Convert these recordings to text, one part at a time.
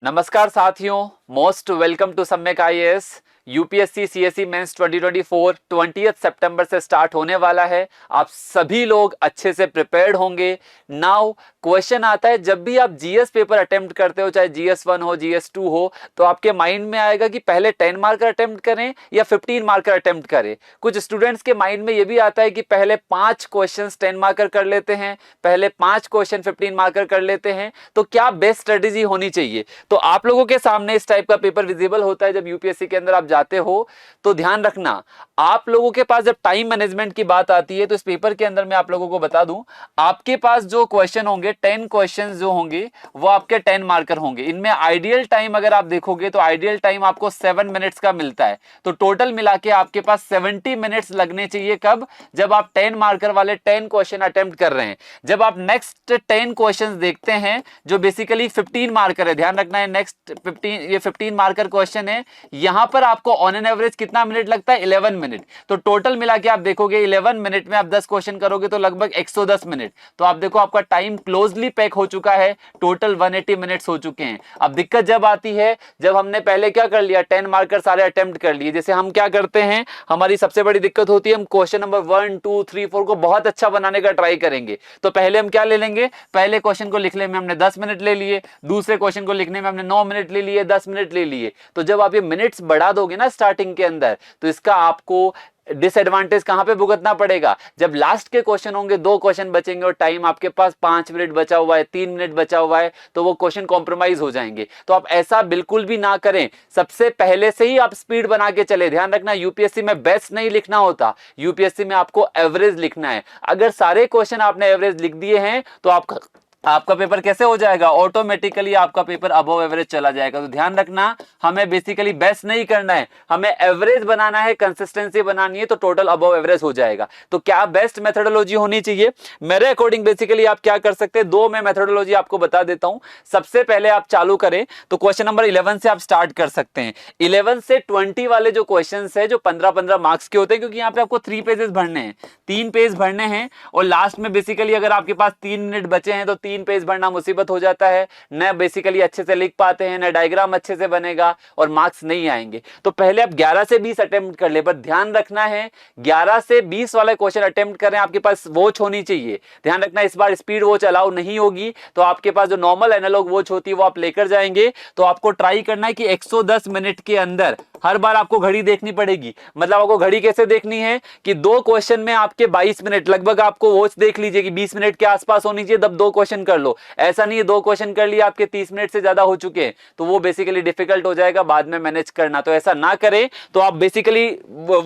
नमस्कार साथियों, most welcome to सम्यक आईएएस। यूपीएससी सीएसई मेंस 2024 20 सितंबर से स्टार्ट होने वाला है। आप सभी लोग अच्छे से प्रिपेयर्ड होंगे। नाउ क्वेश्चन आता है, जब भी आप जीएस पेपर अटेम्प्ट करते हो, चाहे जीएस 1 हो जीएस 2 हो, तो आपके माइंड में आएगा कि पहले 10 मार्कर अटेम्प्ट करें या 15 मार्कर अटेम्प्ट करें। कुछ स्टूडेंट्स के माइंड में यह भी आता है कि पहले 5 क्वेश्चन 10 मार्कर कर लेते हैं, पहले 5 क्वेश्चन 15 मार्कर कर लेते हैं। तो क्या बेस्ट स्ट्रेटेजी होनी चाहिए? तो आप लोगों के सामने इस टाइप का पेपर विजिबल होता है जब यूपीएससी के अंदर आप जाते हो। तो ध्यान रखना, आप लोगों के पास जब टाइम मैनेजमेंट की बात आती है तो इस पेपर के अंदर मैं आप लोगों को बता दूं, आपके पास जो क्वेश्चन होंगे 10 क्वेश्चन जो होंगे वो आपके 10 मार्कर होंगे। इनमें आइडियल टाइम अगर आप देखोगे तो आइडियल टाइम आपको 7 मिनट्स का मिलता है। तो टोटल मिला के आपके पास 70 मिनट्स लगने चाहिए। कब? जब आप 10 मार्कर वाले 10 क्वेश्चन अटेम्प्ट कर रहे हैं। जब आप नेक्स्ट 10 क्वेश्चन देखते हैं जो बेसिकली 15 मार्कर है, ध्यान रखना है, नेक्स्ट 15 ये 15 मार्कर क्वेश्चन है, यहां पर आपको ऑन एन एवरेज कितना मिनट लगता है? 11 मिनट। तो टोटल मिला के आप देखोगे 11 मिनट में आप 10 क्वेश्चन करोगे तो लगभग 110 मिनट। तो आप देखो आपका टाइम क्लोजली पैक हो चुका है, टोटल 180 मिनट्स हो चुके हैं। अब दिक्कत जब आती है, जब हमने पहले क्या कर लिया, 10 मार्कर सारे अटेम्प्ट कर लिए। जैसे हम क्या करते हैं, हमारी सबसे बड़ी दिक्कत होती है, हम क्वेश्चन नंबर 1 2 3 4 को बहुत अच्छा बनाने का ट्राई करेंगे। तो पहले हम क्या ले लेंगे, पहले क्वेश्चन को लिखने में हमने 10 मिनट ले लिए, दूसरे क्वेश्चन को लिखने में हमने 9 मिनट ले लिए, 10 मिनट ले लिए। तो जब आप ये मिनट्स बढ़ा दोगे ना स्टार्टिंग के अंदर, तो इसका आपको डिसएडवांटेज कहां पे भुगतना पड़ेगा? जब लास्ट के क्वेश्चन होंगे, 2 क्वेश्चन बचेंगे और टाइम आपके पास 5 मिनट बचा हुआ है, 3 मिनट बचा हुआ है, तो वो क्वेश्चन कॉम्प्रोमाइज हो जाएंगे। तो आप ऐसा बिल्कुल भी ना करें, सबसे पहले से ही आप स्पीड बना के चले। ध्यान रखना, यूपीएससी में बेस्ट नहीं लिखना होता, यूपीएससी में आपको एवरेज लिखना है। अगर सारे क्वेश्चन आपने एवरेज लिख दिए हैं तो आपका पेपर कैसे हो जाएगा? ऑटोमेटिकली आपका पेपर अबव एवरेज चला जाएगा। तो ध्यान रखना, हमें बेसिकली बेस्ट नहीं करना है, हमें एवरेज बनाना है, कंसिस्टेंसी बनानी है, तो टोटल अबव एवरेज हो जाएगा। तो क्या बेस्ट मेथोडोलॉजी होनी चाहिए? मेरे अकॉर्डिंग बेसिकली आप क्या कर सकते हैं, 2 मैं मेथोडोलॉजी आपको बता देता हूं। सबसे पहले आप चालू करें तो क्वेश्चन नंबर 11 से आप स्टार्ट कर सकते हैं। 11 से 20 वाले जो क्वेश्चन है, जो 15-15 मार्क्स के होते हैं, क्योंकि यहाँ पे आपको 3 पेजेस भरने हैं, 3 पेज भरने हैं। और लास्ट में बेसिकली अगर आपके पास 3 मिनट बचे हैं तो 3 पेज भरना मुसीबत हो जाता है, न बेसिकली अच्छे से लिख पाते हैं, न डायग्राम अच्छे से बनेगा और मार्क्स नहीं आएंगे। तो पहले आप 11 से 20 अटेम्प्ट कर ले, पर ध्यान रखना है 11 से 20 वाले क्वेश्चन अटेम्प्ट करें, आपके पास वॉच होनी चाहिए। ध्यान रखना, इस बार स्पीड वॉच अलाउ नहीं होगी, तो आपके पास जो नॉर्मल एनालॉग वॉच होती है वो आप लेकर जाएंगे। तो आपको ट्राई करना है कि 110 मिनट के अंदर हर बार आपको घड़ी देखनी पड़ेगी। मतलब आपको घड़ी कैसे देखनी है कि 2 क्वेश्चन में आपके 22 मिनट लगभग, आपको वॉच देख लीजिए कि 20 मिनट के आसपास होनी चाहिए, तब 2 क्वेश्चन कर लो। ऐसा नहीं है 2 क्वेश्चन कर लिए आपके 30 मिनट से ज्यादा हो चुके हैं, तो वो बेसिकली डिफिकल्ट हो जाएगा बाद में मैनेज करना। तो ऐसा ना करें, तो आप बेसिकली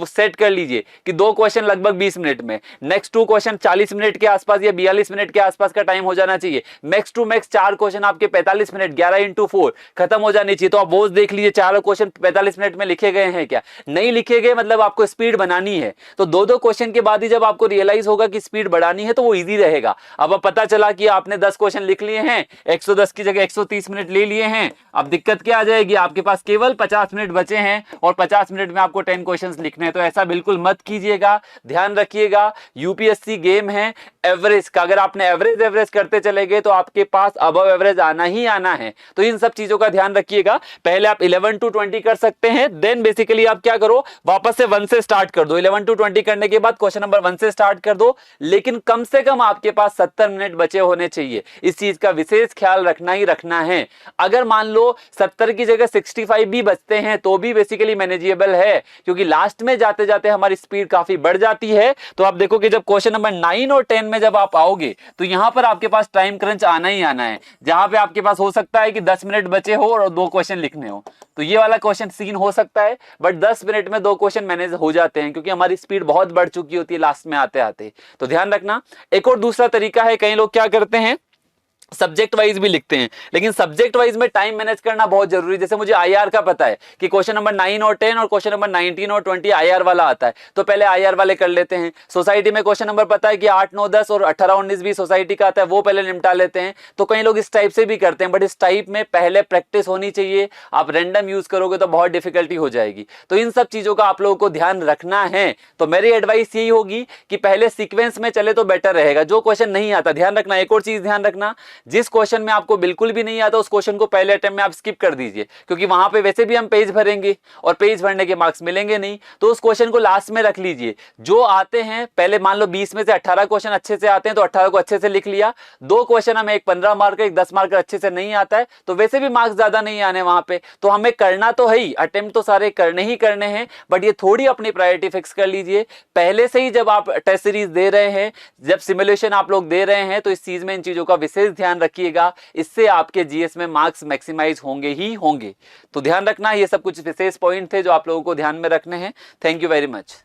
सेट कर लीजिए कि 2 क्वेश्चन लगभग 20 मिनट में, नेक्स्ट 2 क्वेश्चन 40 मिनट के आसपास या 42 मिनट के आसपास का टाइम हो जाना चाहिए। मैक्स टू मैक्स 4 क्वेश्चन आपके 45 मिनट 11x4 खत्म हो जानी चाहिए। तो आप वो देख लीजिए 4 क्वेश्चन 45 मिनट में लिखे गए हैं क्या, नहीं लिखे गए, मतलब आपको स्पीड बनानी है। तो 2-2 क्वेश्चन के बाद ही जब आपको रियलाइज होगा कि स्पीड बढ़ानी है तो वो इजी रहेगा। अब पता चला कि आपने 10 क्वेश्चन लिख लिए हैं, 110 की जगह 130 मिनट ले लिए हैं। अब दिक्कत क्या आ जाएगी, आपके पास केवल 50 मिनट बचे हैं और 50 मिनट में आपको 10 क्वेश्चंस लिखने हैं। तो ऐसा बिल्कुल मत कीजिएगा, ध्यान रखिएगा, यूपीएससी गेम है एवरेज का। अगर आपने एवरेज करते चले गए तो आपके पास अबव एवरेज आना ही आना है। तो इन सब चीजों का ध्यान रखिएगा। पहले आप 11 to 20 कर सकते हैं, देन बेसिकली आप क्या करो, वापस से 1 से स्टार्ट कर दो। 11 to 20 करने के बाद क्वेश्चन नंबर 1 से स्टार्ट कर दो, लेकिन कम से कम आपके पास 70 मिनट बचे होने चाहिए। इस चीज का विशेष ख्याल रखना ही रखना है। अगर मान लो 70 की जगह 65 भी बचते हैं तो भी बेसिकली मैनेजेबल है, क्योंकि लास्ट में जाते जाते हमारी स्पीड काफी बढ़ जाती है। तो आप देखो कि जब क्वेश्चन नंबर 9 और 10 में जब आप आओगे तो यहां पर आपके पास टाइम क्रंच आना ही आना है, जहां पे आपके पास हो सकता है कि 10 मिनट बचे हो और 2 क्वेश्चन लिखने हो। तो ये वाला क्वेश्चन सीन हो सकता है, बट 10 मिनट में 2 क्वेश्चन मैनेज हो जाते हैं, क्योंकि हमारी स्पीड बहुत बढ़ चुकी होती है लास्ट में आते आते। तो ध्यान रखना। एक और दूसरा तरीका है, कई लोग क्या करते हैं, सब्जेक्ट वाइज भी लिखते हैं, लेकिन सब्जेक्ट वाइज में टाइम मैनेज करना बहुत जरूरी है। जैसे मुझे आईआर का पता है कि क्वेश्चन नंबर 9 और 10 और क्वेश्चन नंबर 19 और 20 आईआर वाला आता है, तो पहले आईआर वाले कर लेते हैं। सोसाइटी में क्वेश्चन नंबर पता है कि 8, 9, 10 और 18, 19 भी सोसाइटी का आता है, वो पहले निपटा लेते हैं। तो कई लोग इस टाइप से भी करते हैं, बट इस टाइप में पहले प्रैक्टिस होनी चाहिए। आप रैंडम यूज करोगे तो बहुत डिफिकल्टी हो जाएगी। तो इन सब चीजों का आप लोगों को ध्यान रखना है। तो मेरी एडवाइस यही होगी कि पहले सीक्वेंस में चले तो बेटर रहेगा। जो क्वेश्चन नहीं आता, ध्यान रखना, एक और चीज ध्यान रखना, जिस क्वेश्चन में आपको बिल्कुल भी नहीं आता उस क्वेश्चन को पहले अटेम्प्ट में आप स्किप कर दीजिए, क्योंकि वहां पे वैसे भी हम पेज भरेंगे और पेज भरने के मार्क्स मिलेंगे नहीं, तो उस क्वेश्चन को लास्ट में रख लीजिए। जो आते हैं पहले, मान लो 20 में से 18 क्वेश्चन अच्छे से आते हैं तो 18 को अच्छे से लिख लिया। 2 क्वेश्चन हमें, एक 15 मार्क एक 10 मार्क अच्छे से नहीं आता है तो वैसे भी मार्क्स ज्यादा नहीं आने वहां पे, तो हमें करना तो है ही, अटेम्प्ट तो सारे करने ही करने हैं, बट ये थोड़ी अपनी प्रायोरिटी फिक्स कर लीजिए पहले से ही। जब आप टेस्ट सीरीज दे रहे हैं, जब सिमुलेशन आप लोग दे रहे हैं, तो इस चीज में, इन चीजों का विशेष ध्यान रखिएगा, इससे आपके जीएस में मार्क्स मैक्सिमाइज होंगे ही होंगे। तो ध्यान रखना, ये सब कुछ विशेष पॉइंट थे जो आप लोगों को ध्यान में रखने हैं। Thank you very much.